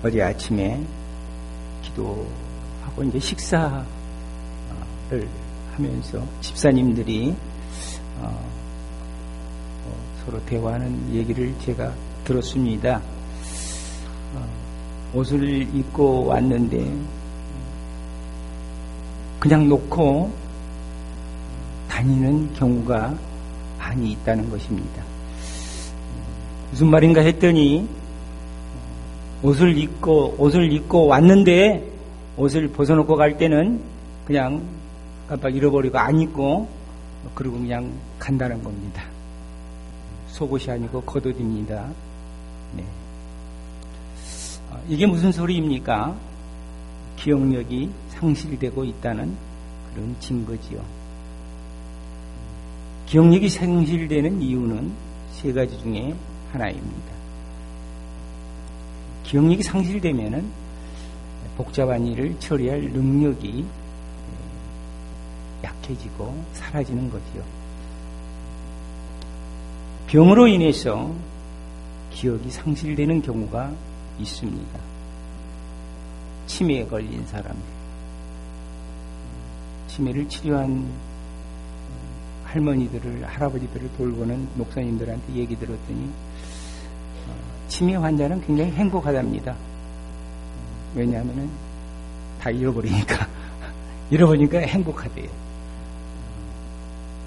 어제 아침에 기도하고 이제 식사를 하면서 집사님들이 서로 대화하는 얘기를 제가 들었습니다. 옷을 입고 왔는데 그냥 놓고 다니는 경우가 많이 있다는 것입니다. 무슨 말인가 했더니 옷을 입고 왔는데 옷을 벗어놓고 갈 때는 그냥 깜빡 잃어버리고 안 입고 그리고 그냥 간다는 겁니다. 속옷이 아니고 겉옷입니다. 네. 이게 무슨 소리입니까? 기억력이 상실되고 있다는 그런 증거지요. 기억력이 상실되는 이유는 세 가지 중에 하나입니다. 기억력이 상실되면은 복잡한 일을 처리할 능력이 약해지고 사라지는 거지요. 병으로 인해서 기억이 상실되는 경우가 있습니다. 치매에 걸린 사람들, 치매를 치료한 할머니들을, 할아버지들을 돌보는 목사님들한테 얘기 들었더니 치매 환자는 굉장히 행복하답니다. 왜냐하면 다 잃어버리니까 행복하대요.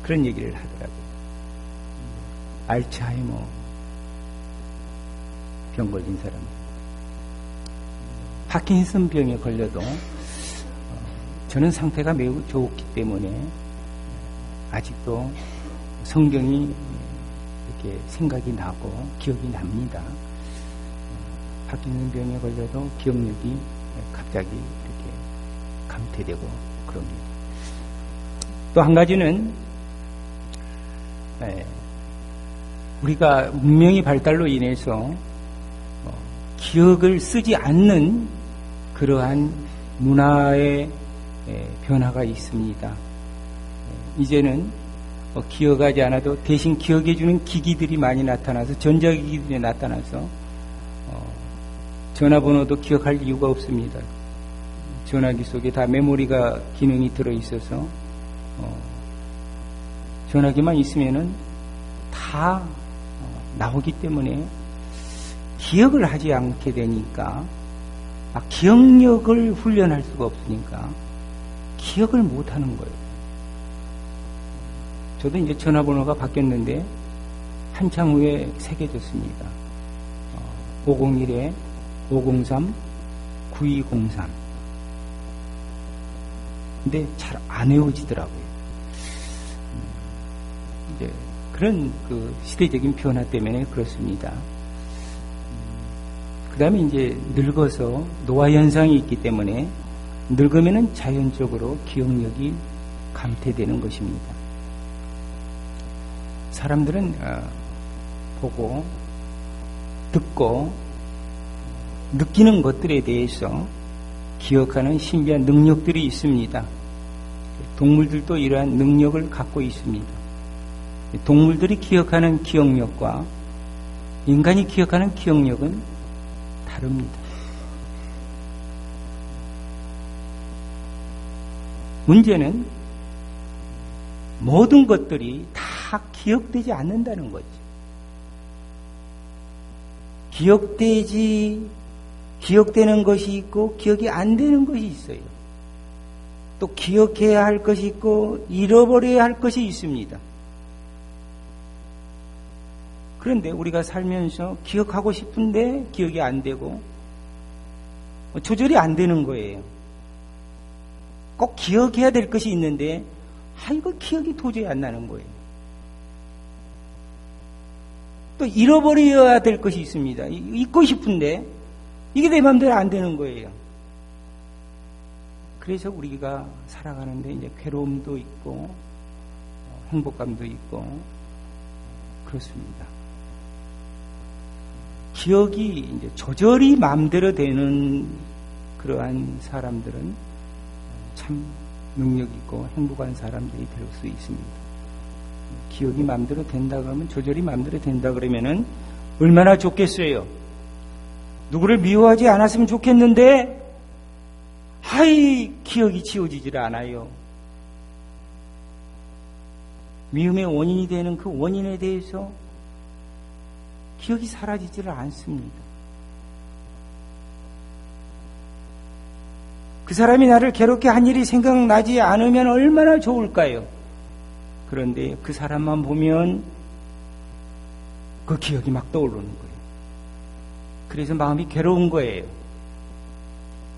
그런 얘기를 하더라고요. 알츠하이머 병 걸린 사람, 파킨슨 병에 걸려도 저는 상태가 매우 좋기 때문에 아직도 성경이 이렇게 생각이 나고 기억이 납니다. 파킨슨 병에 걸려도 기억력이 갑자기 이렇게 감퇴되고 그럽니다. 또 한 가지는 우리가 문명의 발달로 인해서 기억을 쓰지 않는 그러한 문화의 변화가 있습니다. 이제는 기억하지 않아도 대신 기억해주는 기기들이 많이 나타나서, 전자기기들이 나타나서 전화번호도 기억할 이유가 없습니다. 전화기 속에 다 메모리가 기능이 들어있어서 전화기만 있으면은 다 나오기 때문에 기억을 하지 않게 되니까, 기억력을 훈련할 수가 없으니까 기억을 못하는 거예요. 저도 이제 전화번호가 바뀌었는데 한참 후에 새겨졌습니다. 501에 503 9203. 근데 잘 안 외워지더라고요. 이제 그런 그 시대적인 변화 때문에 그렇습니다. 그 다음에 이제 늙어서 노화 현상이 있기 때문에 늙으면은 자연적으로 기억력이 감퇴되는 것입니다. 사람들은 보고 듣고 느끼는 것들에 대해서 기억하는 신비한 능력들이 있습니다. 동물들도 이러한 능력을 갖고 있습니다. 동물들이 기억하는 기억력과 인간이 기억하는 기억력은 다릅니다. 문제는 모든 것들이 다 기억되지 않는다는 거지. 기억되는 것이 있고 기억이 안 되는 것이 있어요. 또 기억해야 할 것이 있고 잃어버려야 할 것이 있습니다. 그런데 우리가 살면서 기억하고 싶은데 기억이 안 되고 조절이 안 되는 거예요. 꼭 기억해야 될 것이 있는데 이거 기억이 도저히 안 나는 거예요. 또 잃어버려야 될 것이 있습니다. 잊고 싶은데 이게 내 마음대로 안 되는 거예요. 그래서 우리가 살아가는데 이제 괴로움도 있고 행복감도 있고 그렇습니다. 기억이 이제 조절이 마음대로 되는 그러한 사람들은 참 능력 있고 행복한 사람들이 될 수 있습니다. 기억이 마음대로 된다 그러면, 조절이 마음대로 된다 그러면은 얼마나 좋겠어요. 누구를 미워하지 않았으면 좋겠는데 기억이 지워지질 않아요. 미움의 원인이 되는 그 원인에 대해서 기억이 사라지지를 않습니다. 그 사람이 나를 괴롭게 한 일이 생각나지 않으면 얼마나 좋을까요? 그런데 그 사람만 보면 그 기억이 막 떠오르는 거예요. 그래서 마음이 괴로운 거예요.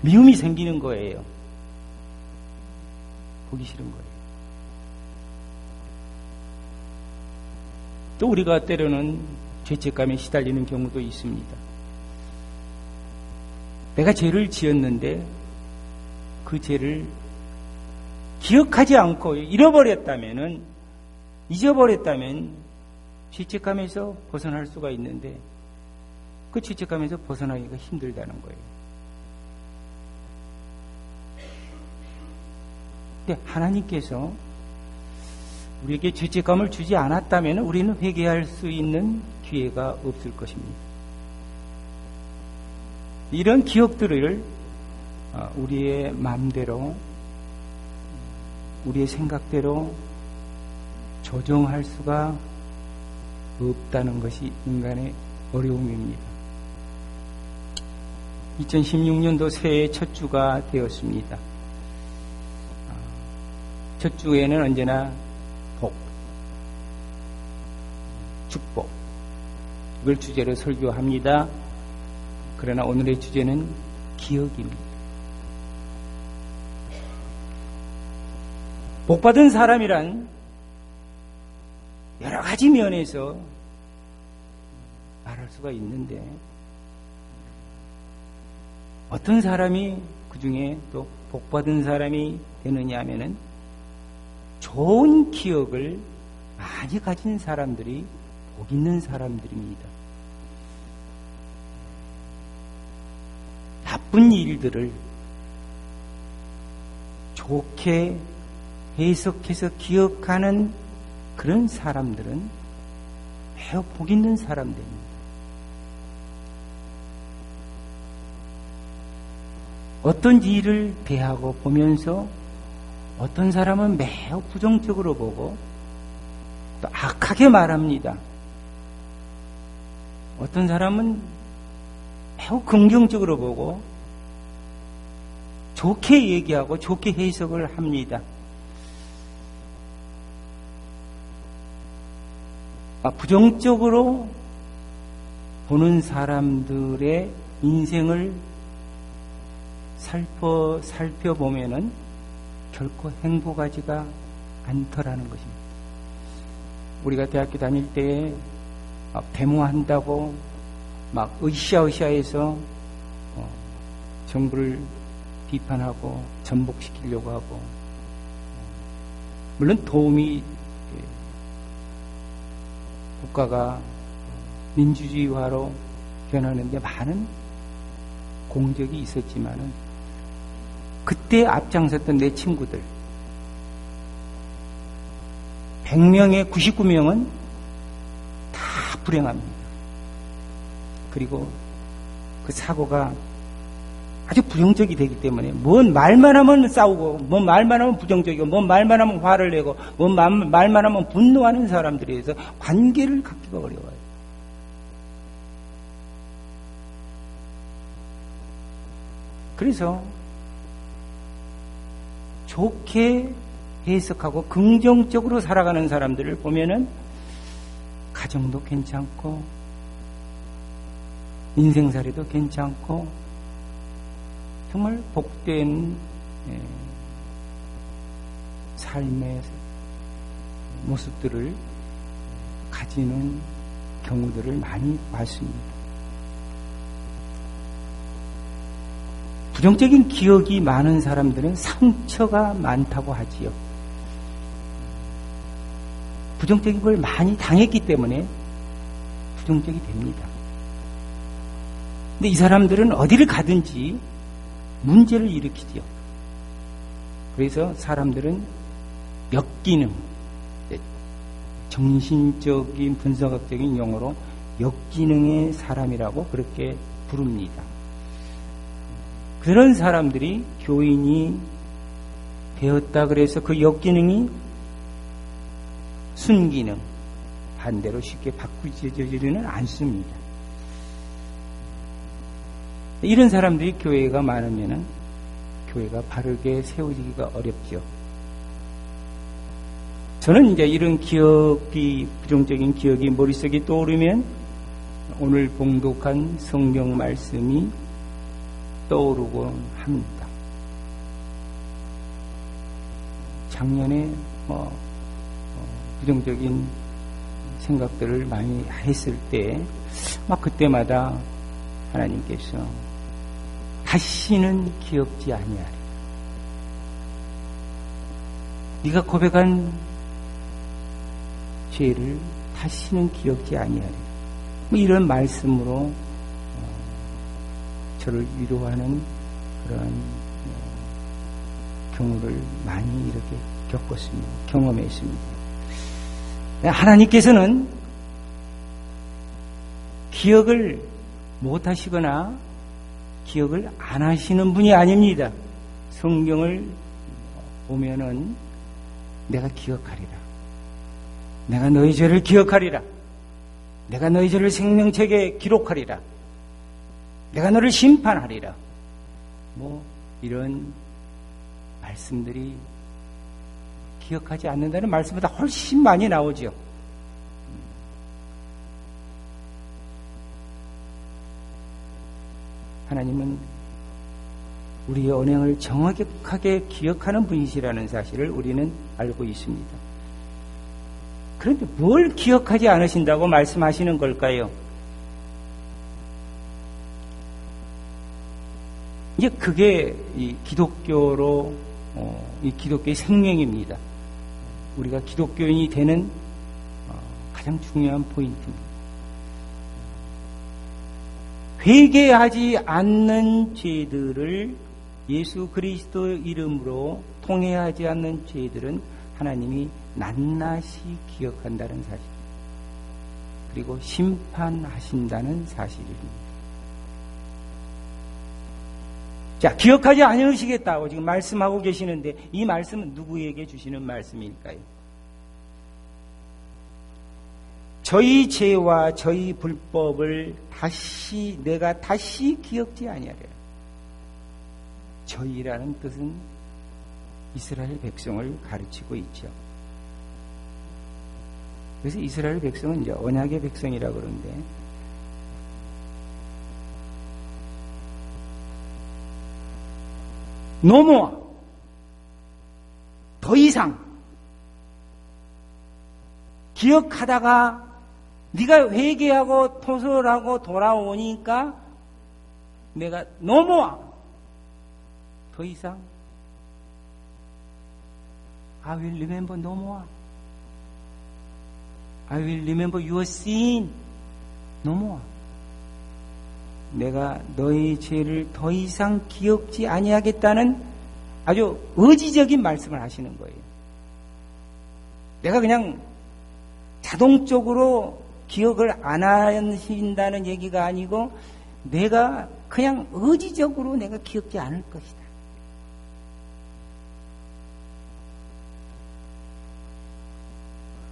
미움이 생기는 거예요. 보기 싫은 거예요. 또 우리가 때로는 죄책감에 시달리는 경우도 있습니다. 내가 죄를 지었는데 그 죄를 기억하지 않고 잊어버렸다면 죄책감에서 벗어날 수가 있는데 그 죄책감에서 벗어나기가 힘들다는 거예요. 근데 하나님께서 우리에게 죄책감을 주지 않았다면 우리는 회개할 수 있는 기회가 없을 것입니다. 이런 기억들을 우리의 마음대로, 우리의 생각대로 조정할 수가 없다는 것이 인간의 어려움입니다. 2016년도 새해 첫 주가 되었습니다. 첫 주에는 언제나 복, 축복, 이걸 주제로 설교합니다. 그러나 오늘의 주제는 기억입니다. 복받은 사람이란 여러 가지 면에서 말할 수가 있는데 어떤 사람이 그 중에 또 복받은 사람이 되느냐 하면은 좋은 기억을 많이 가진 사람들이 복 있는 사람들입니다. 나쁜 일들을 좋게 해석해서 기억하는 그런 사람들은 매우 복 있는 사람들입니다. 어떤 일을 대하고 보면서 어떤 사람은 매우 부정적으로 보고 또 악하게 말합니다. 어떤 사람은 매우 긍정적으로 보고 좋게 얘기하고 좋게 해석을 합니다. 부정적으로 보는 사람들의 인생을 살펴보면은 결코 행복하지가 않더라는 것입니다. 우리가 대학교 다닐 때 데모한다고 막 으쌰으쌰해서 정부를 비판하고 전복시키려고 하고, 물론 도움이 국가가 민주주의화로 변하는 데 많은 공적이 있었지만은 그때 앞장섰던 내 친구들 100명의 99명은 다 불행합니다. 그리고 그 사고가 아주 부정적이 되기 때문에 뭔 말만 하면 싸우고, 뭔 말만 하면 부정적이고, 뭔 말만 하면 화를 내고, 뭔 말만 하면 분노하는 사람들에 의해서 관계를 갖기가 어려워요. 그래서 좋게 해석하고 긍정적으로 살아가는 사람들을 보면은 가정도 괜찮고 인생살이도 괜찮고 정말 복된 삶의 모습들을 가지는 경우들을 많이 봤습니다. 부정적인 기억이 많은 사람들은 상처가 많다고 하지요. 부정적인 걸 많이 당했기 때문에 부정적이 됩니다. 근데 이 사람들은 어디를 가든지 문제를 일으키지요. 그래서 사람들은 역기능, 정신적인 분석학적인 용어로 역기능의 사람이라고 그렇게 부릅니다. 그런 사람들이 교인이 되었다 그래서 그 역기능이 순기능, 반대로 쉽게 바꾸지지는 않습니다. 이런 사람들이 교회가 많으면 교회가 바르게 세워지기가 어렵죠. 저는 이제 이런 기억이, 부정적인 기억이 머릿속에 떠오르면 오늘 봉독한 성경 말씀이 떠오르곤 합니다. 작년에 부정적인 생각들을 많이 했을 때, 막 그때마다 하나님께서 다시는 기억지 아니하리라. 네가 고백한 죄를 다시는 기억지 아니하리라. 이런 말씀으로 저를 위로하는 그런 경우를 많이 이렇게 겪었습니다. 경험했습니다. 하나님께서는 기억을 못 하시거나 기억을 안 하시는 분이 아닙니다. 성경을 보면은 내가 기억하리라. 내가 너희 죄를 기억하리라. 내가 너희 죄를 생명책에 기록하리라. 내가 너를 심판하리라. 이런 말씀들이 기억하지 않는다는 말씀보다 훨씬 많이 나오죠. 하나님은 우리의 언행을 정확하게 기억하는 분이시라는 사실을 우리는 알고 있습니다. 그런데 뭘 기억하지 않으신다고 말씀하시는 걸까요? 이제 그게 이 기독교로 이 기독교의 생명입니다. 우리가 기독교인이 되는 가장 중요한 포인트입니다. 회개하지 않는 죄들을 예수 그리스도 이름으로 통회하지 않는 죄들은 하나님이 낱낱이 기억한다는 사실, 그리고 심판하신다는 사실입니다. 자, 기억하지 않으시겠다고 지금 말씀하고 계시는데 이 말씀은 누구에게 주시는 말씀일까요? 저희 죄와 저희 불법을 내가 다시 기억지 아니하리라. 저희라는 뜻은 이스라엘 백성을 가르치고 있죠. 그래서 이스라엘 백성은 이제 언약의 백성이라고 그러는데, 노모아, 더 이상 기억하다가 네가 회개하고 토설하고 돌아오니까 내가 노모아, 더 이상 I will remember no more. I will remember your sin no more. 내가 너희 죄를 더 이상 기억지 아니하겠다는 아주 의지적인 말씀을 하시는 거예요. 내가 그냥 자동적으로 기억을 안 하신다는 얘기가 아니고 내가 그냥 의지적으로 내가 기억지 않을 것이다.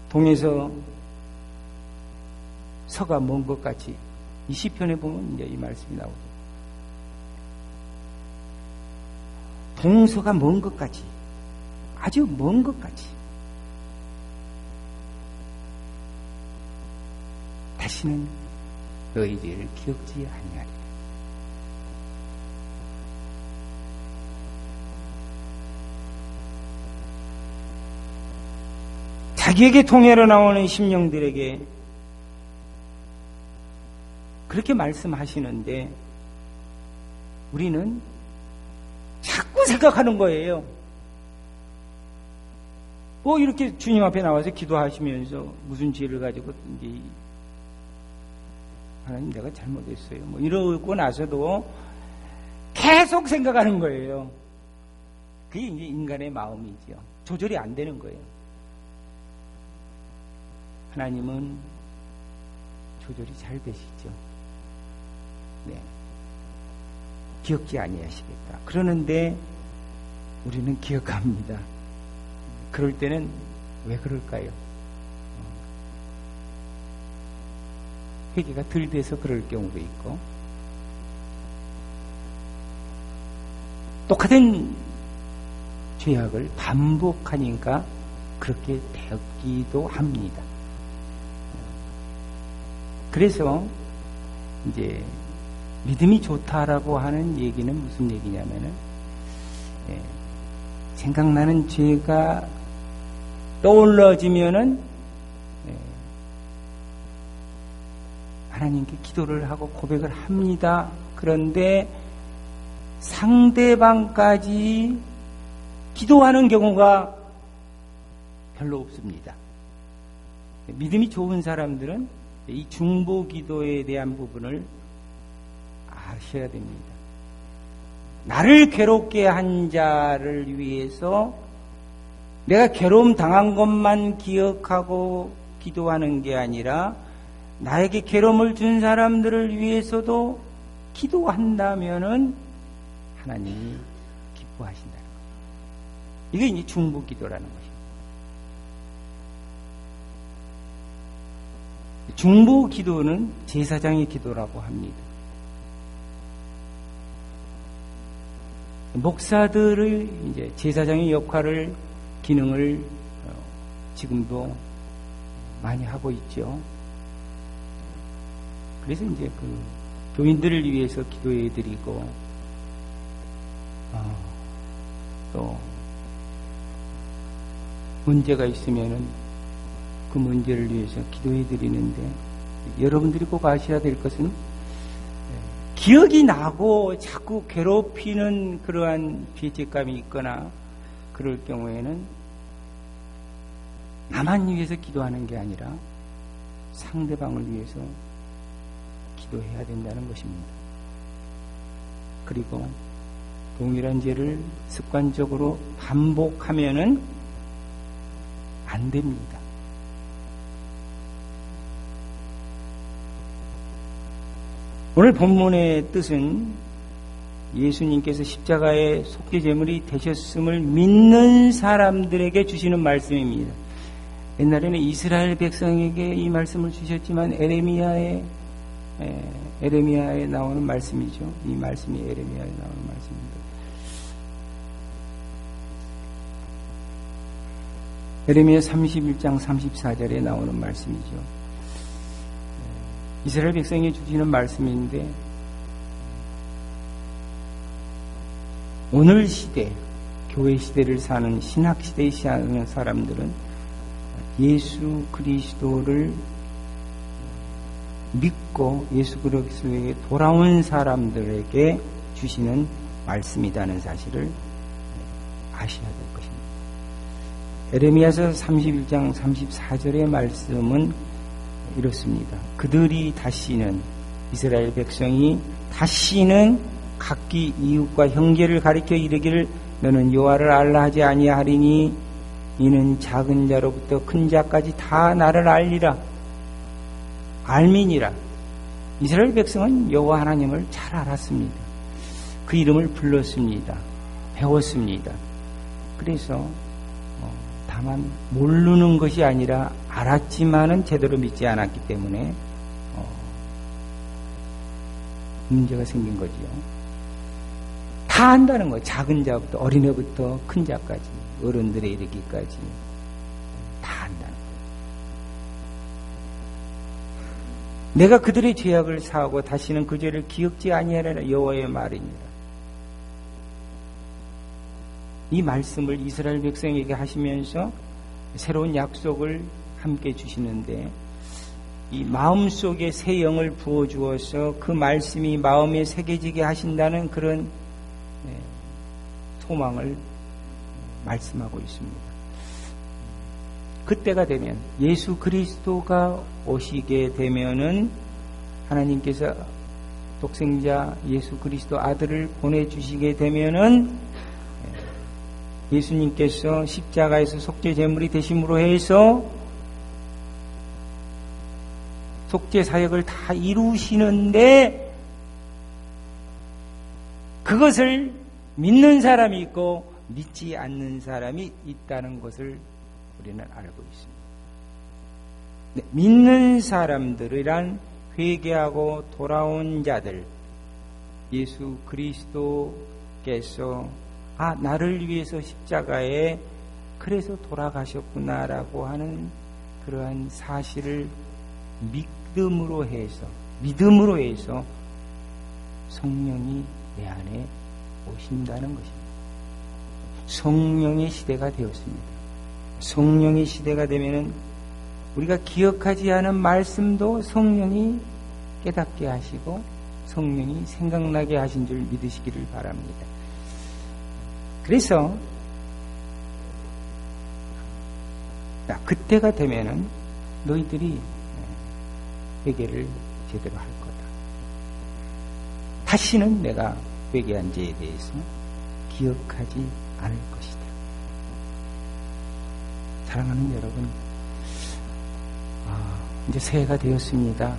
동에서 서가 먼 것 같이 이 시편에 보면 이제 이 말씀이 나오죠. 동서가 먼 것 같이, 아주 먼 것 같이 다시는 너희들을 기억지 아니하리라. 자기에게 통해로 나오는 심령들에게 그렇게 말씀하시는데 우리는 자꾸 생각하는 거예요. 이렇게 주님 앞에 나와서 기도하시면서 무슨 죄를 가지고 이제 하나님 내가 잘못했어요. 이러고 나서도 계속 생각하는 거예요. 그게 이제 인간의 마음이죠. 조절이 안 되는 거예요. 하나님은 조절이 잘 되시죠. 네. 기억지 아니하시겠다. 그러는데 우리는 기억합니다. 그럴 때는 왜 그럴까요? 회개가 덜 돼서 그럴 경우도 있고, 똑같은 죄악을 반복하니까 그렇게 되기도 합니다. 그래서 이제 믿음이 좋다라고 하는 얘기는 무슨 얘기냐면은, 생각나는 죄가 떠올라지면은 하나님께 기도를 하고 고백을 합니다. 그런데 상대방까지 기도하는 경우가 별로 없습니다. 믿음이 좋은 사람들은 이 중보 기도에 대한 부분을 아셔야 됩니다. 나를 괴롭게 한 자를 위해서 내가 괴로움 당한 것만 기억하고 기도하는 게 아니라 나에게 괴로움을 준 사람들을 위해서도 기도한다면은 하나님이 기뻐하신다는 거예요. 이게 이제 중보 기도라는 것입니다. 중보 기도는 제사장의 기도라고 합니다. 목사들의 이제 제사장의 역할을, 기능을 지금도 많이 하고 있죠. 그래서 이제 그 교인들을 위해서 기도해 드리고, 또 문제가 있으면은 그 문제를 위해서 기도해 드리는데, 여러분들이 꼭 아셔야 될 것은 기억이 나고 자꾸 괴롭히는 그러한 죄책감이 있거나 그럴 경우에는 나만 위해서 기도하는 게 아니라 상대방을 위해서 기도해야 된다는 것입니다. 그리고 동일한 죄를 습관적으로 반복하면은 안 됩니다. 오늘 본문의 뜻은 예수님께서 십자가의 속죄제물이 되셨음을 믿는 사람들에게 주시는 말씀입니다. 옛날에는 이스라엘 백성에게 이 말씀을 주셨지만 에레미야에 나오는 말씀이죠. 이 말씀이 에레미야에 나오는 말씀입니다. 에레미야 31장 34절에 나오는 말씀이죠. 이스라엘 백성이 주시는 말씀인데, 오늘 시대, 교회 시대를 사는, 신학 시대에 사는 사람들은 예수 그리스도를 믿고 예수 그리스도에게 돌아온 사람들에게 주시는 말씀이라는 사실을 아셔야 될 것입니다. 에레미야서 31장 34절의 말씀은 이렇습니다. 그들이 다시는, 이스라엘 백성이 다시는 각기 이웃과 형제를 가리켜 이르기를 너는 여호와를 알라 하지 아니하리니 이는 작은 자로부터 큰 자까지 다 나를 알리라. 알민이라. 이스라엘 백성은 여호와 하나님을 잘 알았습니다. 그 이름을 불렀습니다. 배웠습니다. 그래서 다만 모르는 것이 아니라 알았지만은 제대로 믿지 않았기 때문에 문제가 생긴 거지요. 다 안다는 거예요. 작은 자부터 어린애부터 큰 자까지, 어른들에 이르기까지 다 안다는 거예요. 내가 그들의 죄악을 사하고 다시는 그 죄를 기억지 아니하리라 여호와의 말이니라. 이 말씀을 이스라엘 백성에게 하시면서 새로운 약속을 함께 주시는데, 이 마음속에 새 영을 부어주어서 그 말씀이 마음에 새겨지게 하신다는 그런 소망을 말씀하고 있습니다. 그때가 되면, 예수 그리스도가 오시게 되면은 하나님께서 독생자 예수 그리스도 아들을 보내주시게 되면은 예수님께서 십자가에서 속죄제물이 되심으로 해서 속죄 사역을 다 이루시는데, 그것을 믿는 사람이 있고 믿지 않는 사람이 있다는 것을 우리는 알고 있습니다. 네, 믿는 사람들이란 회개하고 돌아온 자들, 예수 그리스도께서 나를 위해서 십자가에 그래서 돌아가셨구나라고 하는 그러한 사실을 믿음으로 해서 성령이 내 안에 오신다는 것입니다. 성령의 시대가 되었습니다. 성령의 시대가 되면은 우리가 기억하지 않은 말씀도 성령이 깨닫게 하시고 성령이 생각나게 하신 줄 믿으시기를 바랍니다. 그래서 그때가 되면은 너희들이 회개를 제대로 할 거다. 다시는 내가 회개한 죄에 대해서 기억하지 않을 것이다. 사랑하는 여러분, 이제 새해가 되었습니다.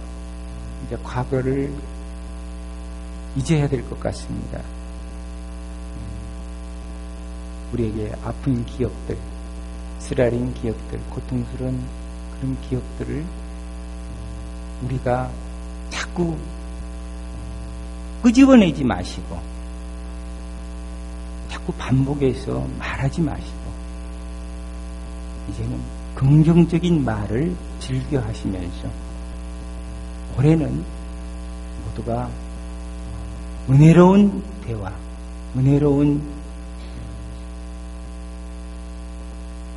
이제 과거를 잊어야 될 것 같습니다. 우리에게 아픈 기억들, 쓰라린 기억들, 고통스러운 그런 기억들을 우리가 자꾸 끄집어내지 마시고 자꾸 반복해서 말하지 마시고 이제는 긍정적인 말을 즐겨 하시면서 올해는 모두가 은혜로운 대화, 은혜로운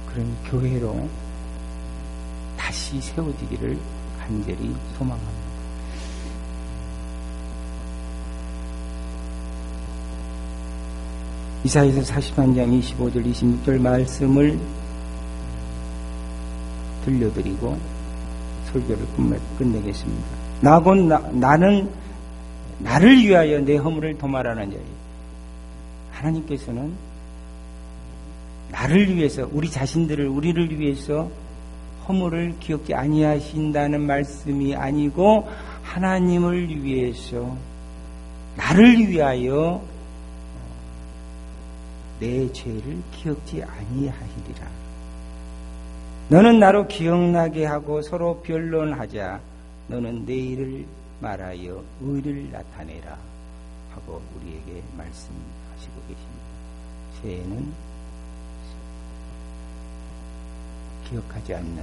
그런 교회로 다시 세워지기를 간절히 소망합니다. 이사야서 41장 25절 26절 말씀을 들려드리고 설교를 끝내겠습니다. 나는 나를 위하여 내 허물을 도말하는 자예요. 하나님께서는 나를 위해서, 우리 자신들을, 우리를 위해서 허물을 기억지 아니하신다는 말씀이 아니고 하나님을 위해서, 나를 위하여 내 죄를 기억지 아니하시리라. 너는 나로 기억나게 하고 서로 변론하자. 너는 내 일을 말하여 의를 나타내라 하고 우리에게 말씀하시고 계십니다. 새해는 기억하지 않는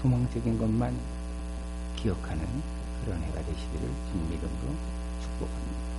소망적인 것만 기억하는 그런 해가 되시기를 주님 이름으로 축복합니다.